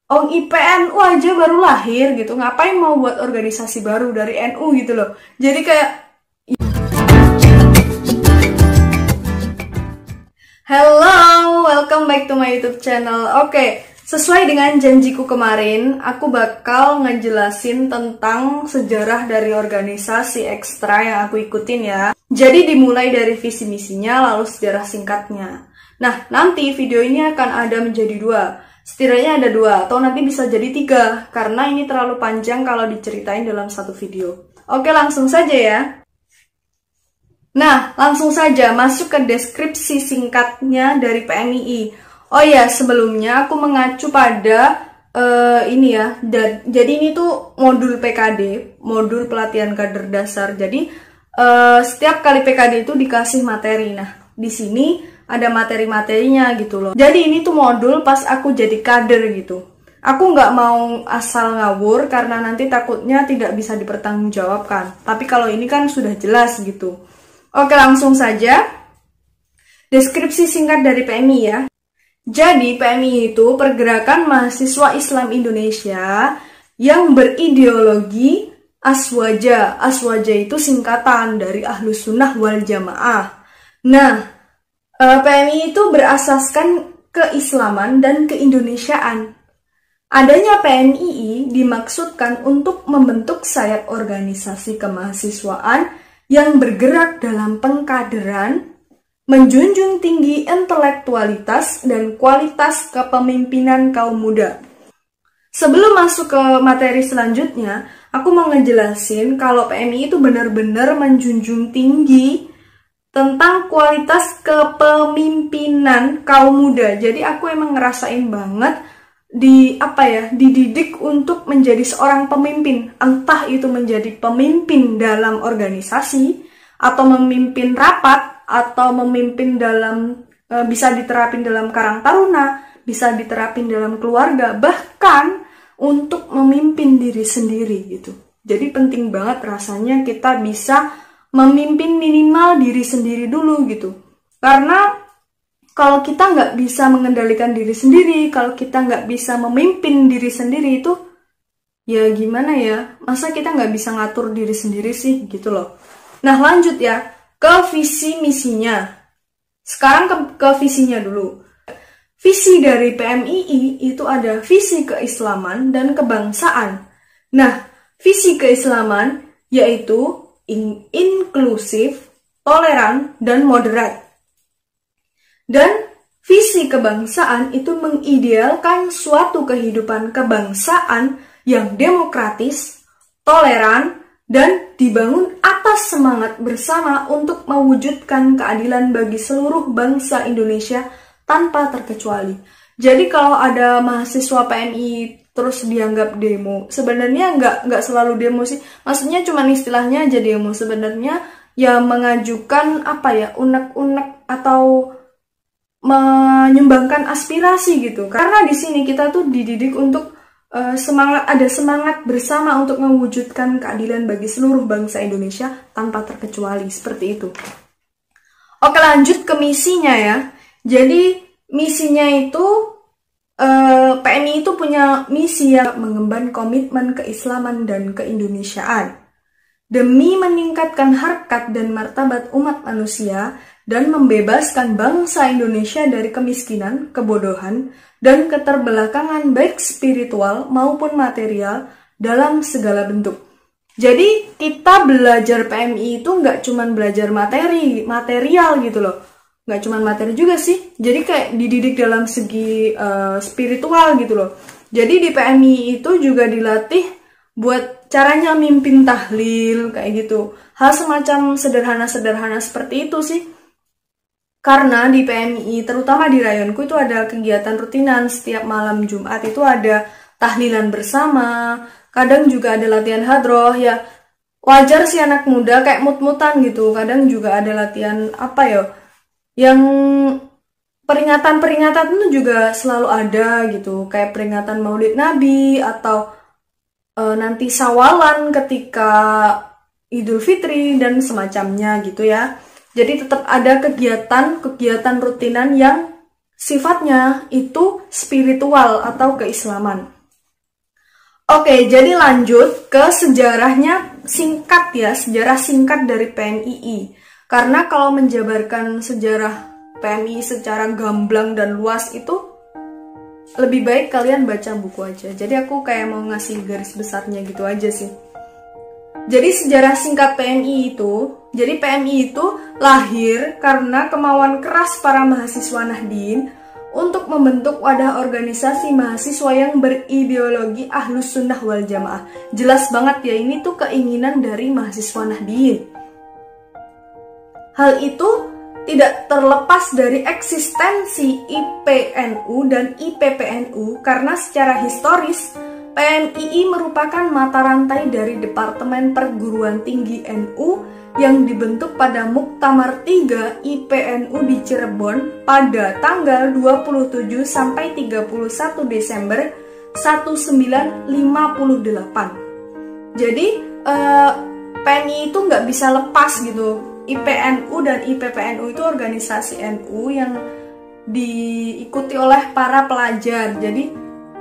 Ong IPNU aja baru lahir gitu, ngapain mau buat organisasi baru dari NU gitu loh. Jadi kayak, hello, welcome back to my YouTube channel. Oke, sesuai dengan janjiku kemarin, aku bakal ngejelasin tentang sejarah dari organisasi ekstra yang aku ikutin ya. Jadi dimulai dari visi misinya, lalu sejarah singkatnya. Nah, nanti video ini akan ada menjadi dua. Setidaknya ada dua, atau nanti bisa jadi tiga, karena ini terlalu panjang kalau diceritain dalam satu video. Oke, langsung saja ya. Nah, langsung saja masuk ke deskripsi singkatnya dari PMII. Oh ya, sebelumnya aku mengacu pada ini ya. Jadi ini tuh modul PKD, modul pelatihan kader dasar. Jadi setiap kali PKD itu dikasih materi. Nah, di sini ada materi-materinya gitu loh. Jadi ini tuh modul pas aku jadi kader gitu. Aku nggak mau asal ngawur karena nanti takutnya tidak bisa dipertanggungjawabkan. Tapi kalau ini kan sudah jelas gitu. Oke, langsung saja. Deskripsi singkat dari PMI ya. Jadi PMI itu pergerakan mahasiswa Islam Indonesia yang berideologi Aswaja. Aswaja itu singkatan dari Ahlus Sunnah wal Jamaah. Nah, PMI itu berasaskan keislaman dan keindonesiaan. Adanya PMII dimaksudkan untuk membentuk sayap organisasi kemahasiswaan yang bergerak dalam pengkaderan, menjunjung tinggi intelektualitas dan kualitas kepemimpinan kaum muda. Sebelum masuk ke materi selanjutnya, aku mau ngejelasin kalau PMI itu benar-benar menjunjung tinggi tentang kualitas kepemimpinan kaum muda. Jadi aku emang ngerasain banget dididik untuk menjadi seorang pemimpin, entah itu menjadi pemimpin dalam organisasi atau memimpin rapat atau memimpin dalam bisa diterapin dalam Karang Taruna, bisa diterapin dalam keluarga, bahkan untuk memimpin diri sendiri gitu. Jadi penting banget rasanya kita bisa memimpin minimal diri sendiri dulu gitu. Karena kalau kita nggak bisa mengendalikan diri sendiri, kalau kita nggak bisa memimpin diri sendiri itu, ya gimana ya? Masa kita nggak bisa ngatur diri sendiri sih gitu loh. Nah lanjut ya, ke visi misinya. Sekarang ke visinya dulu. Visi dari PMII itu ada visi keislaman dan kebangsaan. Nah, visi keislaman yaitu inklusif, toleran, dan moderat. Dan visi kebangsaan itu mengidealkan suatu kehidupan kebangsaan yang demokratis, toleran, dan dibangun atas semangat bersama untuk mewujudkan keadilan bagi seluruh bangsa Indonesia tanpa terkecuali. Jadi kalau ada mahasiswa PMI terus dianggap demo, sebenarnya nggak selalu demo sih. Maksudnya cuma istilahnya aja demo. Sebenarnya ya mengajukan unek-unek atau menyumbangkan aspirasi gitu. Karena di sini kita tuh dididik untuk ada semangat bersama untuk mewujudkan keadilan bagi seluruh bangsa Indonesia tanpa terkecuali, seperti itu. Oke, lanjut ke misinya ya. Jadi misinya itu PMI itu punya misi yang mengemban komitmen keislaman dan keindonesiaan demi meningkatkan harkat dan martabat umat manusia dan membebaskan bangsa Indonesia dari kemiskinan, kebodohan, dan keterbelakangan baik spiritual maupun material dalam segala bentuk. Jadi kita belajar PMI itu nggak cuma belajar material gitu loh. Nggak cuma materi juga sih. Jadi kayak dididik dalam segi spiritual gitu loh. Jadi di PMI itu juga dilatih buat caranya mimpin tahlil kayak gitu. Hal semacam sederhana-sederhana seperti itu sih. Karena di PMI, terutama di rayonku itu ada kegiatan rutinan. Setiap malam Jumat itu ada tahlilan bersama. Kadang juga ada latihan hadroh ya. Wajar sih anak muda kayak mut-mutan gitu. Kadang juga ada latihan yang peringatan-peringatan itu juga selalu ada gitu. Kayak peringatan Maulid Nabi atau nanti Sawalan ketika Idul Fitri dan semacamnya gitu ya. Jadi tetap ada kegiatan rutinan yang sifatnya itu spiritual atau keislaman. Oke, jadi lanjut ke sejarahnya singkat ya, sejarah singkat dari PMII. Karena kalau menjabarkan sejarah PMII secara gamblang dan luas itu lebih baik kalian baca buku aja. Jadi aku kayak mau ngasih garis besarnya gitu aja sih. Jadi sejarah singkat PMII itu, jadi PMII itu lahir karena kemauan keras para mahasiswa Nahdien untuk membentuk wadah organisasi mahasiswa yang berideologi Ahlus Sunnah wal Jamaah. Jelas banget ya, ini tuh keinginan dari mahasiswa Nahdien. Hal itu tidak terlepas dari eksistensi IPNU dan IPPNU karena secara historis PMII merupakan mata rantai dari Departemen Perguruan Tinggi NU yang dibentuk pada Muktamar 3 IPNU di Cirebon pada tanggal 27 sampai 31 Desember 1958. Jadi PMII itu nggak bisa lepas gitu. IPNU dan IPPNU itu organisasi NU yang diikuti oleh para pelajar. Jadi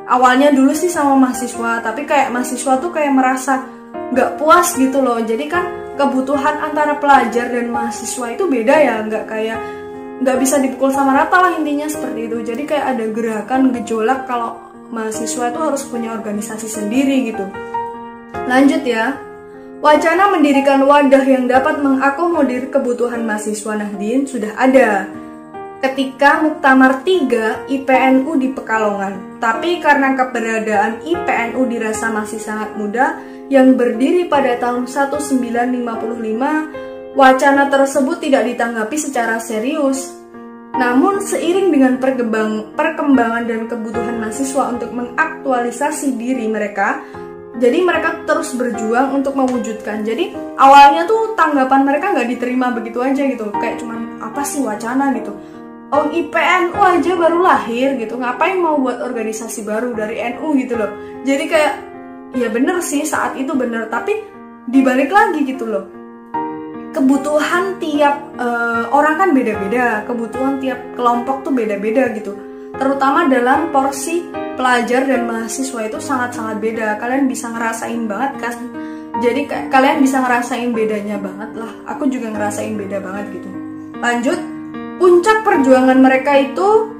awalnya dulu sih sama mahasiswa, tapi kayak mahasiswa tuh kayak merasa nggak puas gitu loh. Jadi kan kebutuhan antara pelajar dan mahasiswa itu beda ya, nggak bisa dipukul sama rata lah, intinya seperti itu. Jadi kayak ada gerakan gejolak kalau mahasiswa itu harus punya organisasi sendiri gitu. Lanjut ya, wacana mendirikan wadah yang dapat mengakomodir kebutuhan mahasiswa Nahdien sudah ada ketika Muktamar 3 IPNU di Pekalongan. Tapi karena keberadaan IPNU dirasa masih sangat muda, yang berdiri pada tahun 1955, wacana tersebut tidak ditanggapi secara serius. Namun seiring dengan perkembangan dan kebutuhan mahasiswa untuk mengaktualisasi diri mereka, jadi mereka terus berjuang untuk mewujudkan. Jadi awalnya tuh tanggapan mereka nggak diterima begitu aja gitu, kayak cuman apa sih wacana gitu. Oh, IPNU aja baru lahir gitu, ngapain mau buat organisasi baru dari NU gitu loh. Jadi kayak ya bener sih, saat itu bener, tapi dibalik lagi gitu loh, kebutuhan tiap orang kan beda-beda, kebutuhan tiap kelompok tuh beda-beda gitu, terutama dalam porsi pelajar dan mahasiswa itu sangat-sangat beda. Kalian bisa ngerasain banget kan, jadi kalian bisa ngerasain bedanya banget lah, aku juga ngerasain beda banget gitu. Lanjut, puncak perjuangan mereka itu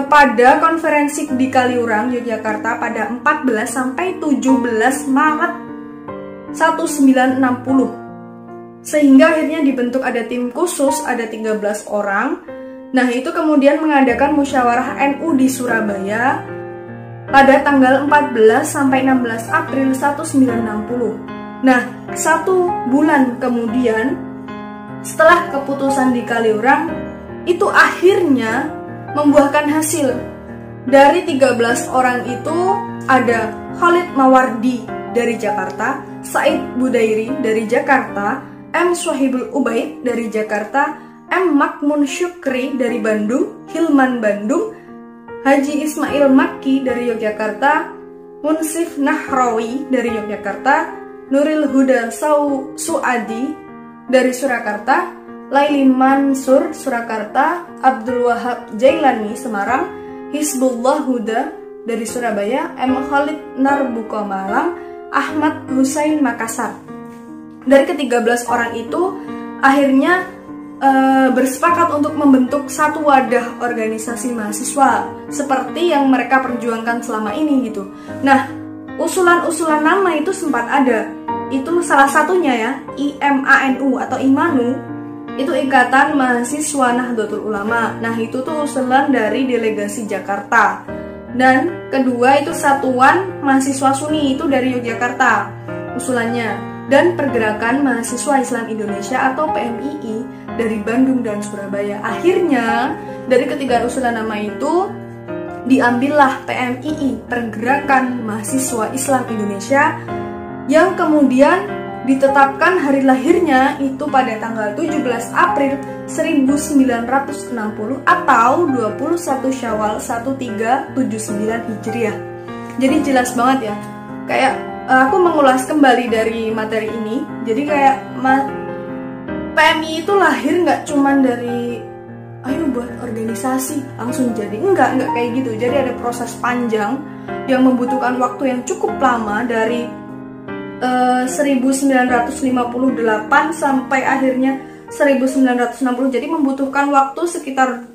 pada konferensi di Kaliurang, Yogyakarta pada 14 sampai 17 Maret 1960. Sehingga akhirnya dibentuk ada tim khusus, ada 13 orang. Nah, itu kemudian mengadakan musyawarah NU di Surabaya pada tanggal 14 sampai 16 April 1960. Nah, 1 bulan kemudian setelah keputusan di Kaliurang, itu akhirnya membuahkan hasil. Dari 13 orang itu ada Khalid Mawardi dari Jakarta, Said Budairi dari Jakarta, M. Swahibul Ubaid dari Jakarta, M. Makmun Syukri dari Bandung, Hilman Bandung, Haji Ismail Makki dari Yogyakarta, Munsif Nahrawi dari Yogyakarta, Nuril Huda Suadi dari Surakarta, Laili Mansur Surakarta, Abdul Wahab Jailani Semarang, Hizbullah Huda dari Surabaya, M. Khalid Narbuko Malang, Ahmad Husain Makassar. Dari ke-13 orang itu akhirnya bersepakat untuk membentuk satu wadah organisasi mahasiswa seperti yang mereka perjuangkan selama ini gitu. Nah, usulan-usulan nama itu sempat ada. Itu salah satunya ya, IMANU atau IMANU. Itu Ikatan Mahasiswa Nahdlatul Ulama. Nah, itu tuh usulan dari delegasi Jakarta. Dan kedua itu Satuan Mahasiswa Sunni, itu dari Yogyakarta usulannya. Dan Pergerakan Mahasiswa Islam Indonesia atau PMII dari Bandung dan Surabaya. Akhirnya dari ketiga usulan nama itu diambillah PMII, Pergerakan Mahasiswa Islam Indonesia, yang kemudian ditetapkan hari lahirnya itu pada tanggal 17 April 1960 atau 21 Syawal 1379 Hijriah. Jadi jelas banget ya. Kayak aku mengulas kembali dari materi ini. Jadi kayak PMI itu lahir nggak cuman dari ayo buat organisasi organisasi langsung jadi. Enggak kayak gitu. Jadi ada proses panjang yang membutuhkan waktu yang cukup lama dari 1958 sampai akhirnya 1960. Jadi membutuhkan waktu sekitar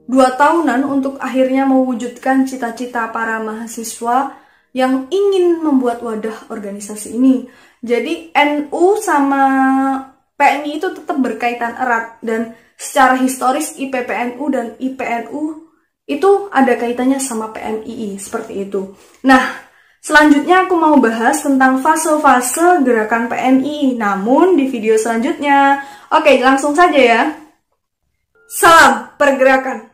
2 tahunan untuk akhirnya mewujudkan cita-cita para mahasiswa yang ingin membuat wadah organisasi ini. Jadi NU sama PMI itu tetap berkaitan erat, dan secara historis IPPNU dan IPNU itu ada kaitannya sama PMII, seperti itu. Nah, selanjutnya aku mau bahas tentang fase-fase gerakan PMII, namun di video selanjutnya. Oke, langsung saja ya. Salam pergerakan.